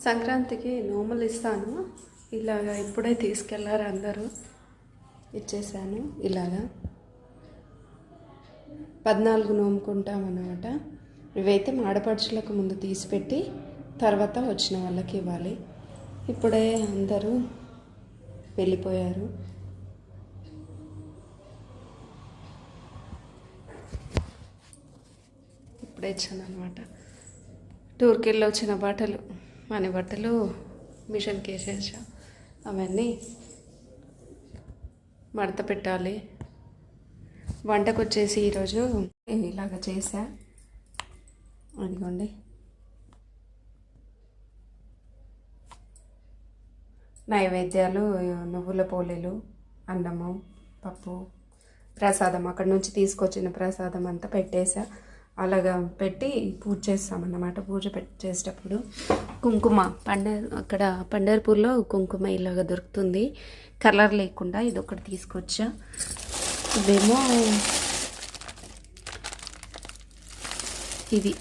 సంక్రాంతికి నోములు ఇస్తాను. ఇలాగా ఇప్పుడే తీసుకెళ్లారు అందరూ. ఇచ్చేసాను. ఇలాగా 14 నోముకుంటామన్నమాట. ఇవైతే ఆడపడుచులకు ముందు తీసిపెట్టి తర్వాత వచ్చిన వాళ్ళకి ఇవ్వాలి. ఇప్పుడే అందరూ వెళ్ళిపోయారు. ఇప్పుడే ఇచ్చాను అనమాట. టూర్కి వెళ్ళి వచ్చిన బట్టలు, మన బట్టలు మిషన్కి వేసేసా. అవన్నీ మడత పెట్టాలి. వంటకు వచ్చేసి ఈరోజు ఇలాగ చేసా. అదిగోండి, నైవేద్యాలు, నువ్వుల పోలేలు, అన్నము, పప్పు, ప్రసాదం అక్కడ నుంచి తీసుకొచ్చిన ప్రసాదం అంతా పెట్టేసా. అలాగా పెట్టి పూజ చేస్తామన్నమాట. పూజ చేసేటప్పుడు కుంకుమ అక్కడ పండర్పూర్లో కుంకుమ ఇలాగ దొరుకుతుంది, కలర్ లేకుండా. ఇది ఒకటి తీసుకొచ్చా. ఇదేమో ఇది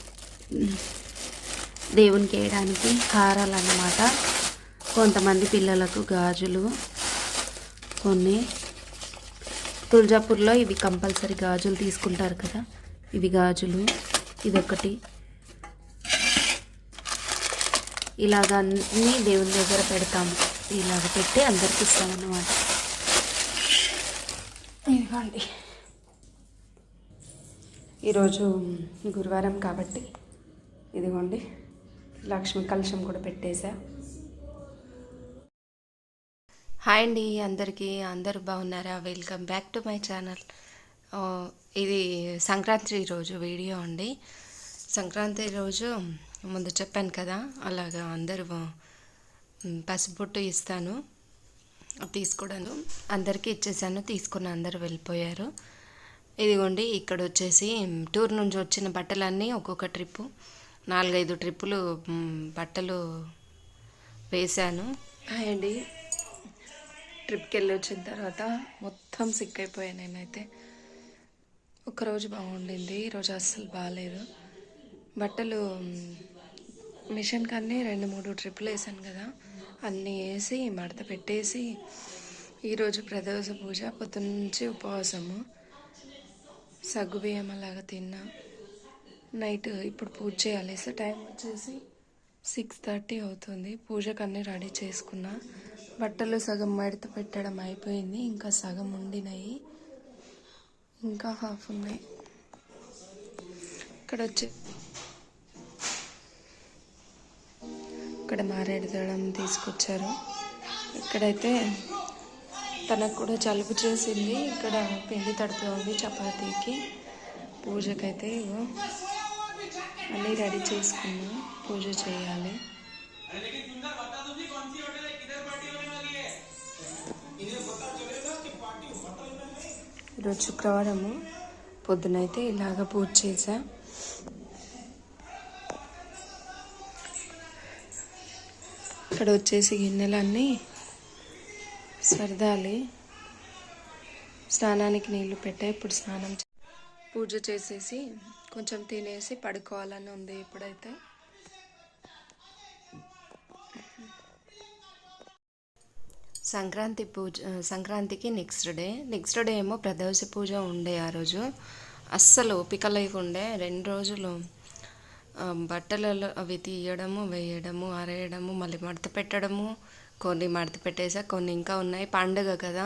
దేవునికి వేయడానికి హారాలు అన్నమాట. కొంతమంది పిల్లలకు గాజులు, కొన్ని తులజాపూర్లో ఇవి కంపల్సరీ గాజులు తీసుకుంటారు కదా, ఇవి గాజులు. ఇదొకటి. ఇలాగ అన్నీ దేవుని దగ్గర పెడతాము. ఇలాగ పెట్టి అందరికి ఇస్తామన్నమాట. ఇదిగోండి, ఈరోజు గురువారం కాబట్టి ఇదిగోండి లక్ష్మి కలశం కూడా పెట్టేశా. హాయ్ అండి అందరికీ. అందరూ బాగున్నారా? Welcome back to my channel. ఇది సంక్రాంతి రోజు వీడియో అండి. సంక్రాంతి రోజు ముందు చెప్పాను కదా, అలాగా అందరూ పసుపుట్టు ఇస్తాను తీసుకోవడాను అందరికీ ఇచ్చేసాను. తీసుకున్న అందరూ వెళ్ళిపోయారు. ఇదిగోండి, ఇక్కడ వచ్చేసి టూర్ నుంచి వచ్చిన బట్టలన్నీ ఒక్కొక్క ట్రిప్పు, 4-5 ట్రిప్పులు బట్టలు వేశాను. అండి, ట్రిప్కి వెళ్ళి వచ్చిన తర్వాత మొత్తం సిక్ అయిపోయాను నేనైతే. ఒకరోజు బాగుండింది, ఈరోజు అస్సలు బాగాలేదు. బట్టలు మిషన్ కన్నీ 2-3 ట్రిప్పులు వేసాను కదా, అన్నీ వేసి మడత పెట్టేసి ఈరోజు ప్రదోష పూజ, పొద్దున్నుంచి ఉపవాసము, సగ్గుబియ్యం అలాగా తిన్నా. నైట్ ఇప్పుడు పూజ చేయాలి. టైం వచ్చేసి 6:30 అవుతుంది. పూజకు అన్నీ రెడీ చేసుకున్నా. బట్టలు సగం మడత పెట్టడం అయిపోయింది, ఇంకా సగం ఉండినాయి, ఇంకా హాఫ్ ఉన్నాయి. ఇక్కడ మారేడు దళం తీసుకొచ్చారు. ఇక్కడైతే తనకు కూడా జలుబు చేసింది. ఇక్కడ పిండి తడుతుంది చపాతీకి. పూజకైతే ఇగో అన్నీ రెడీ చేసుకున్నా, పూజ చేయాలి. ఈరోజు శుక్రవారము. పొద్దునైతే ఇలాగ పూజ చేసా. ఇక్కడ వచ్చేసి గిన్నెలన్నీ సర్దాలి. స్నానానికి నీళ్లు పెట్టా. ఇప్పుడు స్నానం పూజ చేసేసి కొంచెం తినేసి పడుకోవాలని ఉంది ఇప్పుడైతే. సంక్రాంతికి నెక్స్ట్ డే ఏమో ప్రదోష పూజ ఉండే. ఆ రోజు అస్సలు ఓపిక లేకుండే. 2 రోజులు బట్టలలో అవి తీయడము, వేయడము, ఆరేయడము, మళ్ళీ మడత పెట్టడము. కొన్ని మడత పెట్టేసా, కొన్ని ఇంకా ఉన్నాయి. పండుగ కదా,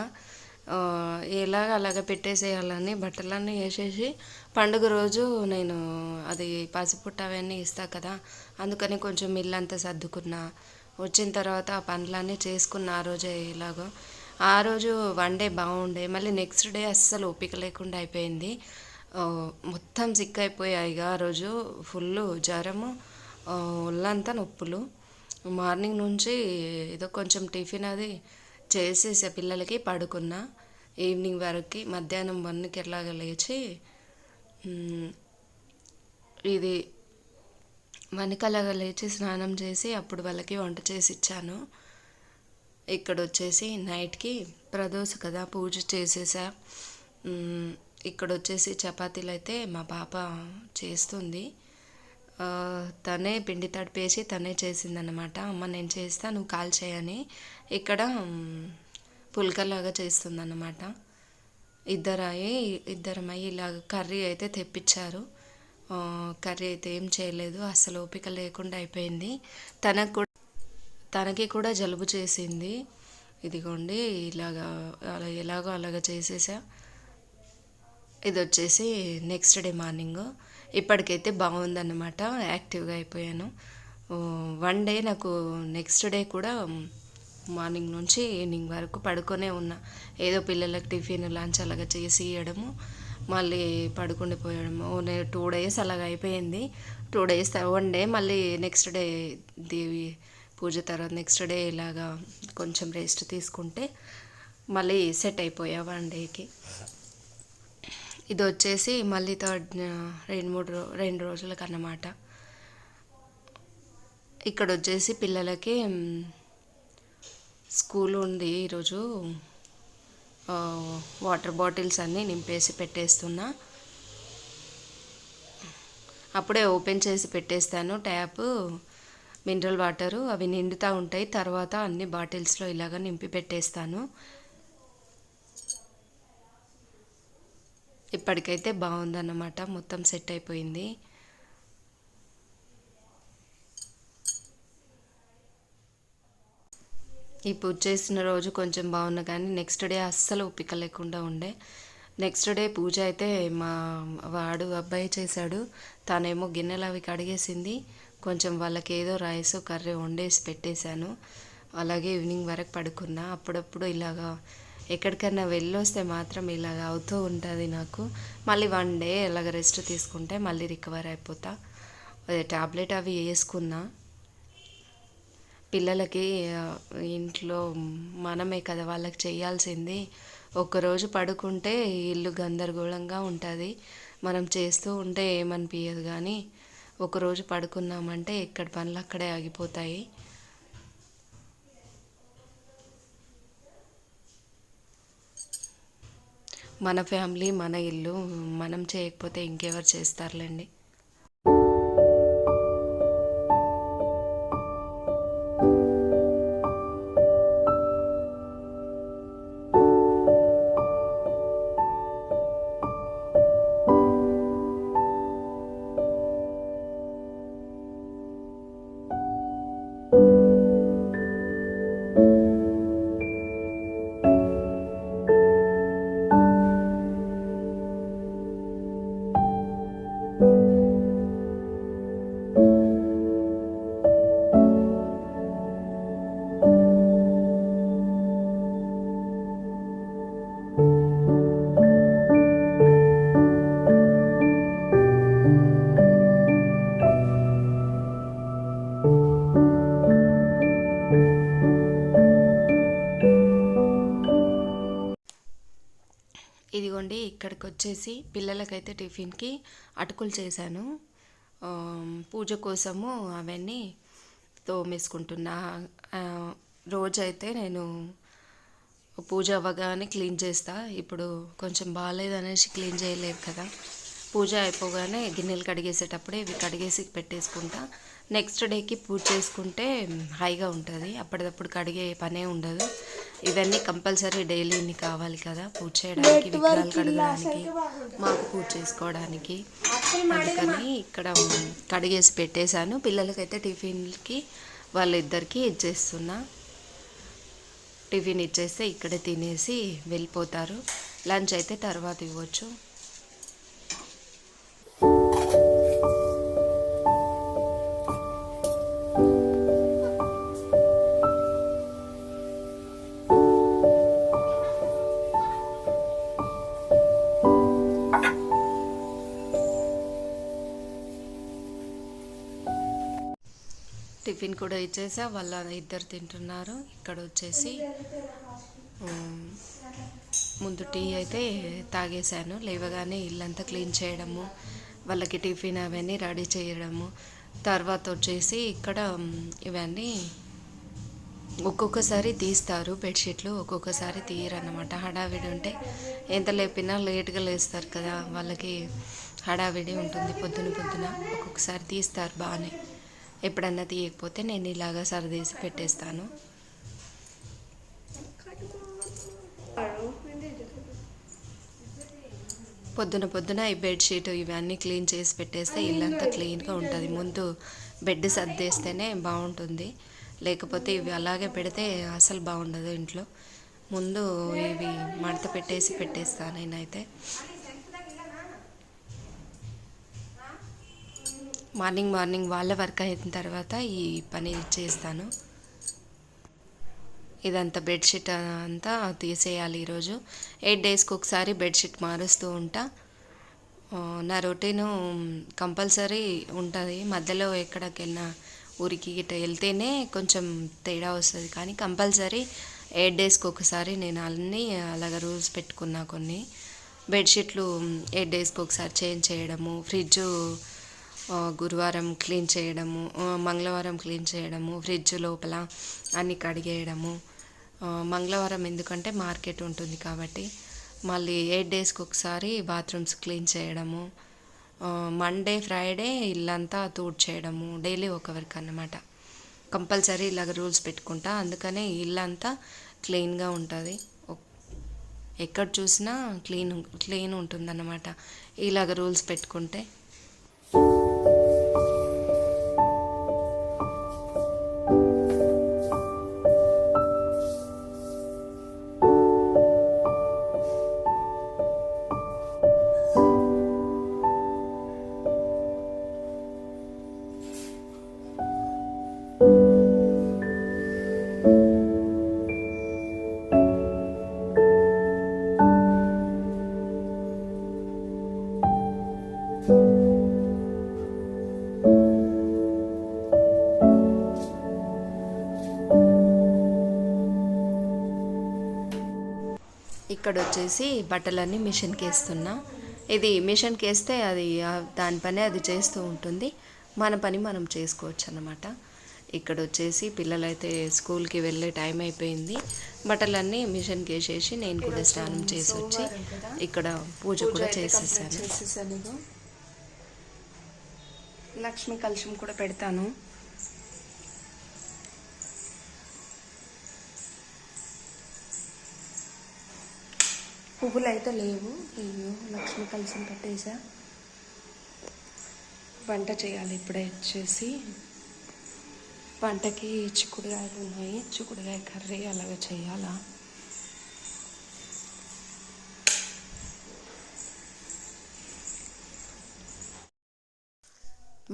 అలాగ పెట్టేసేయాలని బట్టలన్నీ వేసేసి పండుగ రోజు నేను అది పసుపుట్టు అవన్నీ ఇస్తా కదా, అందుకని కొంచెం ఇల్లంతా సర్దుకున్నా. వచ్చిన తర్వాత ఆ పనులన్నీ చేసుకున్న ఆ రోజే. ఇలాగో ఆ రోజు 1 డే బాగుండే, మళ్ళీ నెక్స్ట్ డే అస్సలు ఓపిక లేకుండా అయిపోయింది. మొత్తం సిక్ అయిపోయాయి. ఆ రోజు ఫుల్ జ్వరము, ఒళ్ళంతా నొప్పులు. మార్నింగ్ నుంచి ఏదో కొంచెం టిఫిన్ అది చేసేసే పిల్లలకి పడుకున్నా. ఈవినింగ్ వరకు మధ్యాహ్నం 1కి ఎలాగ లేచి ఇది 1కి అలాగ లేచి స్నానం చేసి అప్పుడు వాళ్ళకి వంట చేసి ఇచ్చాను. ఇక్కడ వచ్చేసి నైట్కి ప్రదోష కదా, పూజ చేసేసా. ఇక్కడ వచ్చేసి చపాతీలు అయితే మా పాప చేస్తుంది. తనే పిండి తడిపేసి తనే చేసిందనమాట. అమ్మ నేను చేస్తా నువ్వు కాల్ చేయని. ఇక్కడ పుల్కలాగా చేస్తుందన్నమాట. ఇద్దరమై ఇలాగ కర్రీ అయితే తెప్పించారు. కర్రీ అయితే ఏం చేయలేదు, అసలు ఓపిక లేకుండా అయిపోయింది. తనకి కూడా జలుబు చేసింది. ఇదిగోండి ఇలాగా ఎలాగో అలాగా చేసేసా. ఇది వచ్చేసి నెక్స్ట్ డే మార్నింగ్. ఇప్పటికైతే బాగుందన్నమాట, యాక్టివ్గా అయిపోయాను. వన్ డే నాకు నెక్స్ట్ డే కూడా మార్నింగ్ నుంచి ఈవినింగ్ వరకు పడుకొనే ఉన్నా. ఏదో పిల్లలకు టిఫిన్ లంచ్ అలాగా చేసి ఇవ్వడము, మళ్ళీ పడుకుండిపోయడము. నేను 2 days అలాగ అయిపోయింది. 2 days వన్ డే, మళ్ళీ నెక్స్ట్ డే దేవి పూజ తర్వాత నెక్స్ట్ డే ఇలాగా కొంచెం రెస్ట్ తీసుకుంటే మళ్ళీ సెట్ అయిపోయా 1 డేకి. ఇది వచ్చేసి మళ్ళీ రెండు రోజులకు అన్నమాట. ఇక్కడ వచ్చేసి పిల్లలకి స్కూల్ ఉంది ఈరోజు. వాటర్ బాటిల్స్ అన్నీ నింపేసి పెట్టేస్తున్నా. అప్పుడే ఓపెన్ చేసి పెట్టేస్తాను ట్యాప్. మినరల్ వాటరు అవి నిండుతూ ఉంటాయి. తర్వాత అన్ని బాటిల్స్లో ఇలాగ నింపి పెట్టేస్తాను. ఇప్పటికైతే బాగుందన్నమాట, మొత్తం సెట్ అయిపోయింది. ఈ పూజ చేసిన రోజు కొంచెం బాగున్నా కానీ నెక్స్ట్ డే అస్సలు ఓపిక లేకుండా ఉండే. నెక్స్ట్ డే పూజ అయితే మా అబ్బాయి చేశాడు. తనేమో గిన్నెలు అవి కడిగేసింది. కొంచెం వాళ్ళకి ఏదో రైస్ కర్రీ వండేసి పెట్టేశాను. అలాగే ఈవినింగ్ వరకు పడుకున్నా. అప్పుడప్పుడు ఇలాగా ఎక్కడికైనా వెళ్ళొస్తే మాత్రం ఇలాగ అవుతూ ఉంటుంది నాకు. మళ్ళీ 1 day ఇలాగ రెస్ట్ తీసుకుంటే మళ్ళీ రికవర్ అయిపోతా. టాబ్లెట్ అవి వేసుకున్నా. పిల్లలకి ఇంట్లో మనమే కదా వాళ్ళకి చేయాల్సింది. ఒక్కరోజు పడుకుంటే ఇల్లు గందరగోళంగా ఉంటుంది. మనం చేస్తూ ఉంటే ఏమనిపించదు, కానీ ఒకరోజు పడుకున్నామంటే ఎక్కడ పనులు అక్కడే ఆగిపోతాయి. మన ఫ్యామిలీ మన ఇల్లు మనం చేయకపోతే ఇంకెవరు చేస్తారులేండి. ఇదిగోండి ఇక్కడికి వచ్చేసి పిల్లలకైతే టిఫిన్కి అటుకులు చేశాను. పూజ కోసము అవన్నీ తోమేసుకుంటున్నా. రోజైతే నేను పూజ అవ్వగానే క్లీన్ చేస్తా. ఇప్పుడు కొంచెం బాగాలేదనేసి క్లీన్ చేయలేదు కదా. పూజ అయిపోగానే గిన్నెలు కడిగేసేటప్పుడే ఇవి కడిగేసి పెట్టేసుకుంటా. నెక్స్ట్ డేకి పూజ చేసుకుంటే హాయిగా ఉంటుంది, అప్పటిదప్పుడు కడిగే పనే ఉండదు. ఇవన్నీ కంపల్సరీ డైలీని కావాలి కదా పూజ చేయడానికి, విగ్రహాలు కడగడానికి, మాకు పూజ చేసుకోవడానికి. అందుకని ఇక్కడ కడిగేసి పెట్టేశాను. పిల్లలకైతే టిఫిన్కి వాళ్ళిద్దరికీ ఇచ్చేస్తున్నా. టిఫిన్ ఇచ్చేస్తే ఇక్కడే తినేసి వెళ్ళిపోతారు. లంచ్ అయితే తర్వాత ఇవ్వచ్చు. టిఫిన్ కూడా ఇచ్చేసా, వాళ్ళ ఇద్దరు తింటున్నారు. ఇక్కడ వచ్చేసి ముందు టీ అయితే తాగేశాను. లేవగానే ఇల్లంతా క్లీన్ చేయడము, వాళ్ళకి టిఫిన్ అవన్నీ రెడీ చేయడము. తర్వాత వచ్చేసి ఇక్కడ ఇవన్నీ ఒక్కొక్కసారి తీస్తారు బెడ్షీట్లు, ఒక్కొక్కసారి తీయరు అన్నమాట. హడావిడి ఉంటే ఎంత లేపినా లేట్గా లేస్తారు కదా, వాళ్ళకి హడావిడి ఉంటుంది పొద్దున పొద్దున. ఒక్కొక్కసారి తీస్తారు బాగానే, ఎప్పుడన్నా తీయకపోతే నేను ఇలాగా సర్దేసి పెట్టేస్తాను. పొద్దున పొద్దున ఈ బెడ్షీట్ ఇవన్నీ క్లీన్ చేసి పెట్టేస్తే ఇల్లంతా క్లీన్గా ఉంటుంది. ముందు బెడ్ సర్దేస్తేనే బాగుంటుంది, లేకపోతే ఇవి అలాగే పెడితే అసలు బాగుండదు ఇంట్లో. ముందు ఇవి మడత పెట్టేస్తాను నేనైతే. మార్నింగ్ వాళ్ళ వర్క్ అయిన తర్వాత ఈ పని చేస్తాను. ఇదంతా బెడ్షీట్ అంతా తీసేయాలి ఈరోజు. 8 డేస్కి ఒకసారి బెడ్షీట్ మారుస్తూ ఉంటా. నా రొటీను కంపల్సరీ ఉంటుంది. మధ్యలో ఎక్కడికైనా ఊరికి గిట్ట వెళ్తేనే కొంచెం తేడా వస్తుంది, కానీ కంపల్సరీ 8 డేస్కి ఒకసారి నేను అన్నీ అలాగ రూల్స్ పెట్టుకున్నా. కొన్ని బెడ్షీట్లు 8 డేస్కి ఒకసారి చేంజ్ చేయడము, ఫ్రిడ్జ్ గురువారం క్లీన్ చేయడము, మంగళవారం క్లీన్ చేయడము, ఫ్రిడ్జ్ లోపల అన్నీ కడిగేయడము. మంగళవారం ఎందుకంటే మార్కెట్ ఉంటుంది కాబట్టి. మళ్ళీ 8 డేస్కి ఒకసారి బాత్రూమ్స్ క్లీన్ చేయడము. మండే ఫ్రైడే ఇల్లంతా చేయడము. డైలీ ఒక వర్క్ అన్నమాట. కంపల్సరీ ఇలాగ రూల్స్ పెట్టుకుంటా, అందుకనే ఇల్లంతా క్లీన్గా ఉంటుంది. ఎక్కడ చూసినా క్లీన్ ఉంటుందన్నమాట ఇలాగ రూల్స్ పెట్టుకుంటే. ఇక్కడ వచ్చేసి బట్టలన్నీ మిషన్కి వేస్తున్నా. ఇది మిషన్కి వేస్తే అది దాని పని అది చేస్తూ ఉంటుంది, మన పని మనం చేసుకోవచ్చు అన్నమాట. ఇక్కడ వచ్చేసి పిల్లలైతే స్కూల్కి వెళ్ళే టైం అయిపోయింది. బట్టలన్నీ మిషన్కి వేసేసి నేను కూడా స్నానం చేసి వచ్చి ఇక్కడ పూజ కూడా చేసేసాను. లక్ష్మీ కలశం కూడా పెడతాను. పువ్వులు అయితే లేవు. అయ్యో, లక్ష్మీ కలశం పెట్టేసా. వంట చేయాలి ఇప్పుడే. వచ్చేసి వంటకి చిక్కుడుకాయలు ఉన్నాయి, చిక్కుడుకాయ కర్రీ అలాగే చేయాలా.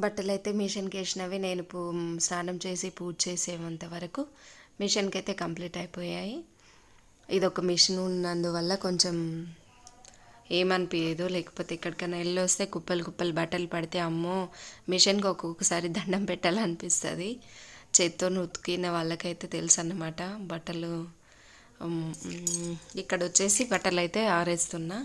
బట్టలు అయితే మిషన్కి వేసినవి నేను స్నానం చేసి పూజ చేసేంత వరకు మిషన్కి అయితే కంప్లీట్ అయిపోయాయి. ఇదొక మిషన్ ఉన్నందువల్ల కొంచెం ఏమనిపించదు, లేకపోతే ఎక్కడికైనా వెళ్ళొస్తే కుప్పలు బట్టలు పడితే అమ్మో మిషన్కి ఒక్కొక్కసారి దండం పెట్టాలనిపిస్తుంది. చేత్తో ఉతికిన వాళ్ళకైతే తెలుసు అన్నమాట బట్టలు. ఇక్కడ వచ్చేసి బట్టలు అయితే ఆరేస్తున్నా.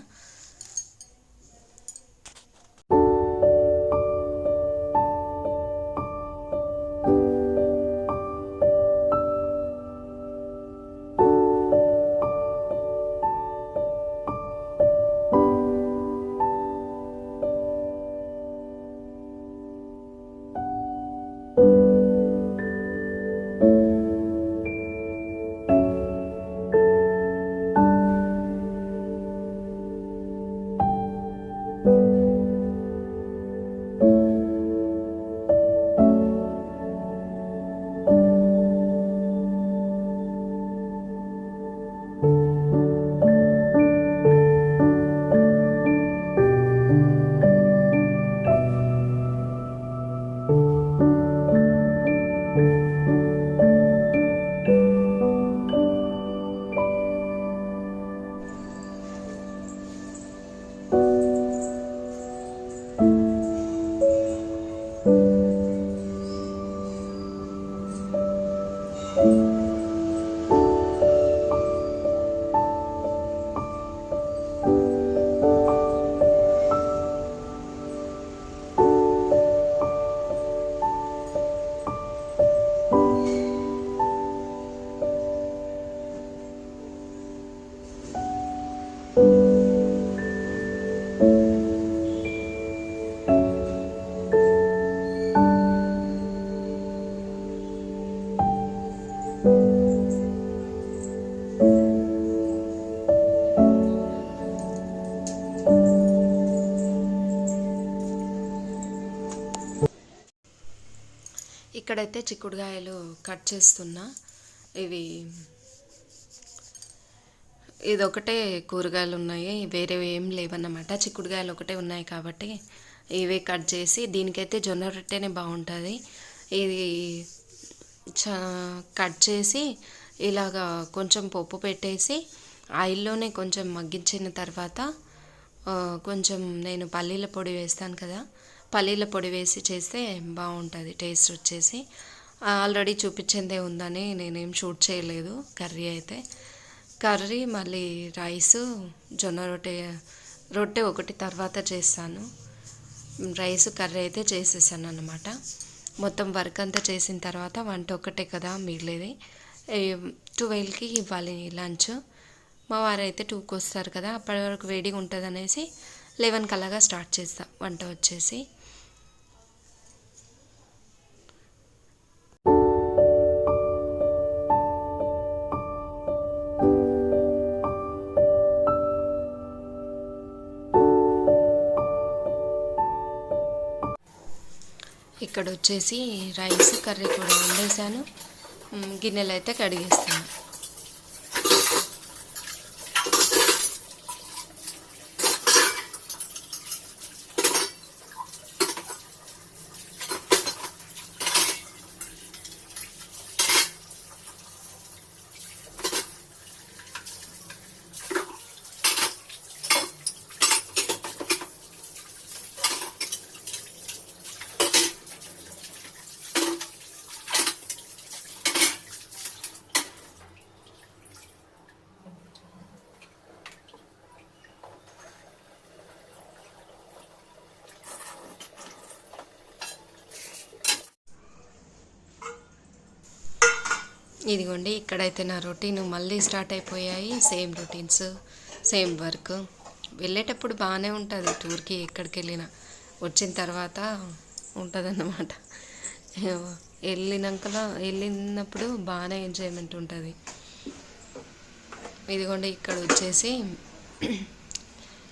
ఇక్కడైతే చిక్కుడుకాయలు కట్ చేస్తున్నా. ఇదొకటే కూరగాయలు ఉన్నాయి, వేరేవి ఏం లేవన్నమాట. చిక్కుడుకాయలు ఒకటే ఉన్నాయి కాబట్టి ఇవే కట్ చేసి, దీనికైతే జొన్న రొట్టెనే బాగుంటుంది. ఇది కట్ చేసి ఇలాగా కొంచెం పప్పు పెట్టేసి ఆయిల్లోనే కొంచెం మగ్గించిన తర్వాత కొంచెం నేను పల్లీల పొడి వేస్తాను కదా, పల్లీల పొడి వేసి చేస్తే బాగుంటుంది టేస్ట్ వచ్చేసి. ఆల్రెడీ చూపించిందే ఉందని నేనేం షూట్ చేయలేదు. కర్రీ మళ్ళీ రైసు, జొన్న రొట్టె ఒకటి తర్వాత చేస్తాను. రైస్ కర్రీ అయితే చేసేసాను అన్నమాట. మొత్తం వర్క్ అంతా చేసిన తర్వాత వంట ఒకటే కదా మిగిలేది. 12కి ఇవ్వాలి లంచ్. మా వారైతే 2కి వస్తారు కదా, అప్పటి వరకు వేడిగా ఉంటుంది అనేసి 11కి అలాగా స్టార్ట్ చేస్తా వంట వచ్చేసి. ఇక్కడ వచ్చేసి రైస్ కర్రీ కూడా వండేసాను. గిన్నెలు అయితే కడిగేస్తాను. ఇదిగోండి, ఇక్కడైతే నా రొటీన్ మళ్ళీ స్టార్ట్ అయిపోయాయి. Same routines, same work. వెళ్ళేటప్పుడు బాగానే ఉంటుంది, టూర్కి ఎక్కడికి వచ్చిన తర్వాత ఉంటుందన్నమాట. వెళ్ళినప్పుడు బాగానే ఎంజాయ్మెంట్ ఉంటుంది. ఇదిగోండి, ఇక్కడ వచ్చేసి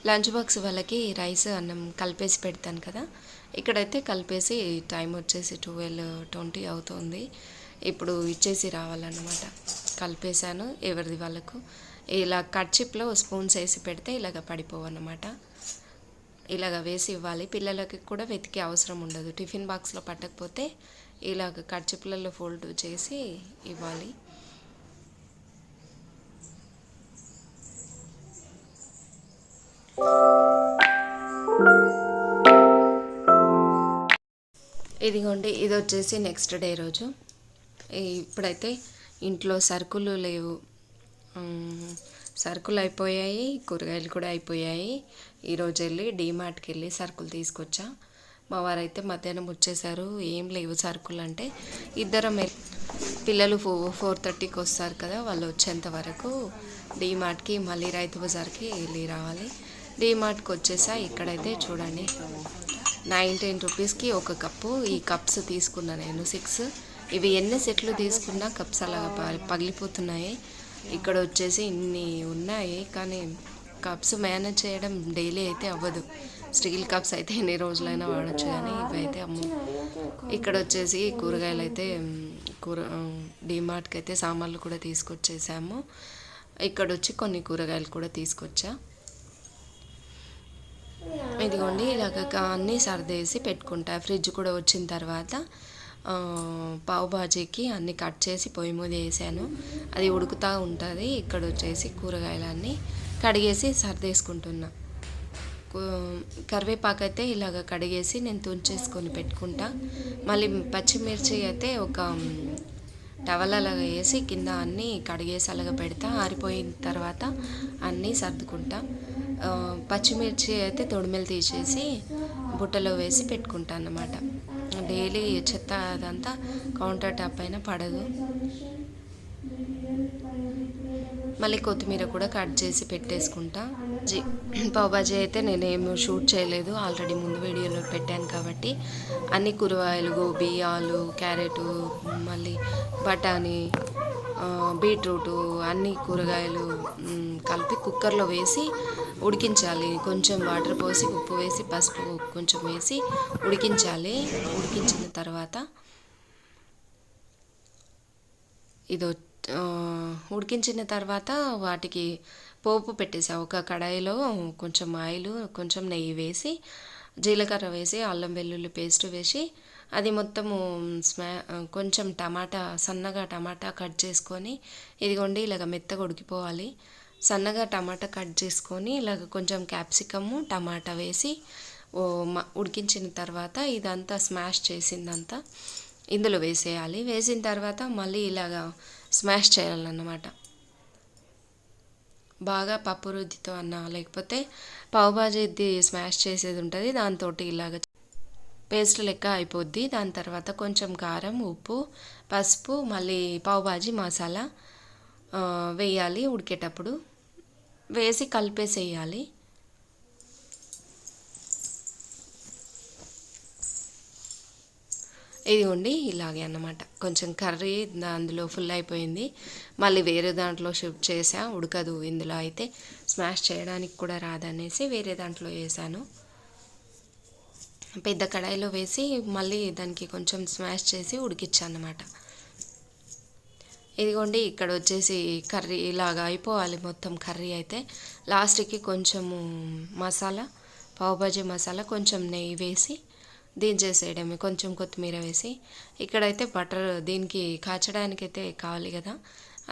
లంచ్ బాక్స్ వాళ్ళకి రైస్ అన్నం కలిపేసి పెడతాను కదా. ఇక్కడైతే కలిపేసి టైం వచ్చేసి 12:20 అవుతుంది. ఇప్పుడు ఇచ్చేసి రావాలన్నమాట. కలిపేశాను ఎవరిది వాళ్ళకు. ఇలా కర్చీప్లో స్పూన్స్ వేసి పెడితే ఇలాగ పడిపోవన్నమాట. ఇలాగ వేసి ఇవ్వాలి. పిల్లలకి కూడా వెతికే అవసరం ఉండదు. టిఫిన్ బాక్స్లో పట్టకపోతే ఇలాగ కర్చీప్లలో ఫోల్డ్ చేసి ఇవ్వాలి. ఇదిగోండి, ఇది వచ్చేసి నెక్స్ట్ డే రోజు. ఇప్పుడైతే ఇంట్లో సరుకులు లేవు, సరుకులు అయిపోయాయి, కూరగాయలు కూడా అయిపోయాయి. ఈరోజు వెళ్ళి డీమార్ట్కి వెళ్ళి సరుకులు తీసుకొచ్చా. మా వారైతే మధ్యాహ్నం వచ్చేసారు. ఏం లేవు సరుకులు అంటే, ఇద్దరం పిల్లలు 4:30కి వస్తారు కదా, వాళ్ళు వచ్చేంత వరకు డీమార్ట్కి మళ్ళీ రైతు బజార్కి వెళ్ళి రావాలి. డీమార్ట్కి వచ్చేసా. ఇక్కడైతే చూడండి, 19 రూపీస్కి ఒక కప్పు. ఈ కప్స్ తీసుకున్నా నేను 6. ఇవి ఎన్ని సెట్లు తీసుకున్నా కప్స్ అలాగా పగిలిపోతున్నాయి. ఇక్కడ వచ్చేసి ఇన్ని ఉన్నాయి, కానీ కప్స్ మేనేజ్ చేయడం డైలీ అయితే అవ్వదు. స్టీల్ కప్స్ అయితే ఎన్ని రోజులైనా వాడచ్చు, కానీ ఇవైతే ఇక్కడ వచ్చేసి కూరగాయలు అయితే డీమార్ట్కి అయితే సామాన్లు కూడా తీసుకొచ్చేసాము. ఇక్కడ వచ్చి కొన్ని కూరగాయలు కూడా తీసుకొచ్చా. ఇదిగోండి, ఇలాగ అన్నీ సర్దేసి పెట్టుకుంటా. ఫ్రిడ్జ్ కూడా వచ్చిన తర్వాత పావు బాజీకి అన్నీ కట్ చేసి పొయ్యి మీద వేసాను. అది ఉడుకుతూ ఉంటుంది. ఇక్కడ వచ్చేసి కూరగాయలన్నీ కడిగేసి సర్దేసుకుంటున్నా. కరివేపాకు అయితే ఇలాగ కడిగేసి నేను తుంచేసుకొని పెట్టుకుంటా. మళ్ళీ పచ్చిమిర్చి అయితే ఒక టవల్ అలాగా వేసి కింద అన్నీ కడిగేసి అలాగ పెడతా. ఆరిపోయిన తర్వాత అన్నీ సర్దుకుంటా. పచ్చిమిర్చి అయితే తొడిమెలు తీసేసి బుట్టలో వేసి పెట్టుకుంటాను అన్నమాట. డైలీ చెత్త అదంతా కౌంటర్ టాప్ పైన పడదు. మళ్ళీ కొత్తిమీర కూడా కట్ చేసి పెట్టేసుకుంటా. పావు బాజీ అయితే నేనేమో షూట్ చేయలేదు, ఆల్రెడీ ముందు వీడియోలో పెట్టాను కాబట్టి. అన్ని కూరగాయలు, గోబీ, ఆలు, క్యారెట్, మళ్ళీ బఠానీ, బీట్రూటు, అన్ని కూరగాయలు కలిపి కుక్కర్లో వేసి ఉడికించాలి. కొంచెం వాటర్ పోసి, ఉప్పు వేసి, పసుపు కొంచెం వేసి ఉడికించాలి. ఉడికించిన తర్వాత ఇది ఉడికించిన తర్వాత వాటికి పోపు పెట్టేసా. ఒక కడాయిలో కొంచెం ఆయిల్, కొంచెం నెయ్యి వేసి, జీలకర్ర వేసి, అల్లం వెల్లుల్లి పేస్ట్ వేసి, అది మొత్తము కొంచెం సన్నగా టమాటా కట్ చేసుకొని, ఇదిగోండి ఇలాగ మెత్తగా ఉడికిపోవాలి. సన్నగా టమాటా కట్ చేసుకొని ఇలాగ కొంచెం క్యాప్సికము, టమాటా వేసి ఉడికించిన తర్వాత ఇదంతా స్మాష్ చేసిందంతా ఇందులో వేసేయాలి. వేసిన తర్వాత మళ్ళీ ఇలాగా స్మాష్ చేయాలన్నమాట. బాగా పప్పు రుద్దితో అన్నా లేకపోతే పావుబాజీది స్మాష్ చేసేది ఉంటుంది, దాంతో ఇలాగ పేస్ట్ లెక్క అయిపోద్ది. దాని తర్వాత కొంచెం కారం, ఉప్పు, పసుపు, మళ్ళీ పావుబాజీ మసాలా వేయాలి. ఉడికేటప్పుడు వేసి కలిపేసేయాలి. ఇదిగోండి ఇలాగే అన్నమాట. కొంచెం కర్రీ అందులో ఫుల్ అయిపోయింది, మళ్ళీ వేరే దాంట్లో షిఫ్ట్ చేసా. ఉడకదు ఇందులో అయితే, స్మాష్ చేయడానికి కూడా రాదనేసి వేరే దాంట్లో వేసాను. పెద్ద కడాయిలో వేసి మళ్ళీ దానికి కొంచెం స్మాష్ చేసి ఉడికించాను అన్నమాట. ఇదిగోండి ఇక్కడ వచ్చేసి కర్రీ ఇలాగా అయిపోవాలి మొత్తం కర్రీ అయితే. లాస్ట్కి కొంచెము మసాలా, పావుబాజీ మసాలా, కొంచెం నెయ్యి వేసి దించేసేయడమే, కొంచెం కొత్తిమీర వేసి. ఇక్కడైతే బటర్ దీనికి కాచడానికి అయితే కావాలి కదా,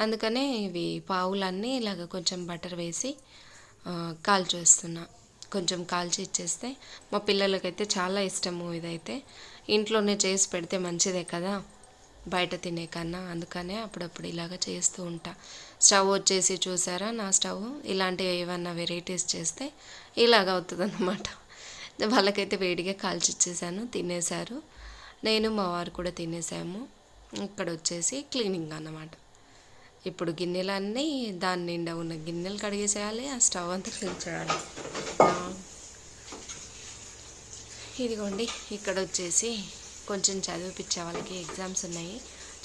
అందుకనే ఇవి పావులన్నీ ఇలాగ కొంచెం బటర్ వేసి కాల్చేస్తున్నా. కొంచెం కాల్చి ఇచ్చేస్తే మా పిల్లలకైతే చాలా ఇష్టము. ఇదైతే ఇంట్లోనే చేసి పెడితే మంచిదే కదా బయట తినే కన్నా, అందుకనే అప్పుడప్పుడు ఇలాగ చేస్తూ ఉంటా. స్టవ్ వచ్చేసి చూసారా నా స్టవ్, ఇలాంటివి ఏమన్నా వెరైటీస్ చేస్తే ఇలాగ అవుతుంది అన్నమాట. వాళ్ళకైతే వేడిగా కాల్చి ఇచ్చేసాను, తినేశారు. నేను మా వారు కూడా తినేసాము. ఇక్కడ వచ్చేసి క్లీనింగ్ అన్నమాట. ఇప్పుడు గిన్నెలన్నీ దాని నిండా ఉన్న గిన్నెలు కడిగేసేయాలి, ఆ స్టవ్ అంతా క్లీన్ చేయాలి. ఇదిగోండి ఇక్కడ వచ్చేసి కొంచెం చదివిపించే వాళ్ళకి ఎగ్జామ్స్ ఉన్నాయి.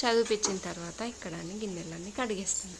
చదివిపించిన తర్వాత ఇక్కడ గిన్నెలన్నీ కడిగేస్తున్నాను.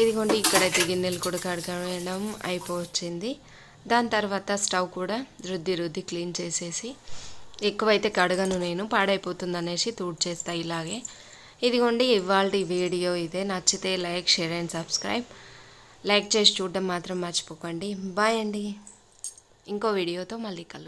ఇదిగోండి ఇక్కడైతే గిన్నెలు కూడా కడగడం అయిపోవచ్చింది. దాని తర్వాత స్టవ్ కూడా రుద్ది క్లీన్ చేసేసి, ఎక్కువైతే కడగను నేను, పాడైపోతుంది అనేసి తుడిచేస్తా ఇలాగే. ఇదిగోండి ఇవాల్టి వీడియో ఇదే. నచ్చితే like, share and subscribe. Like చేసి చూడడం మాత్రం మర్చిపోకండి. బాయ్ అండి. ఇంకో వీడియోతో మళ్ళీ కలుద్దాం.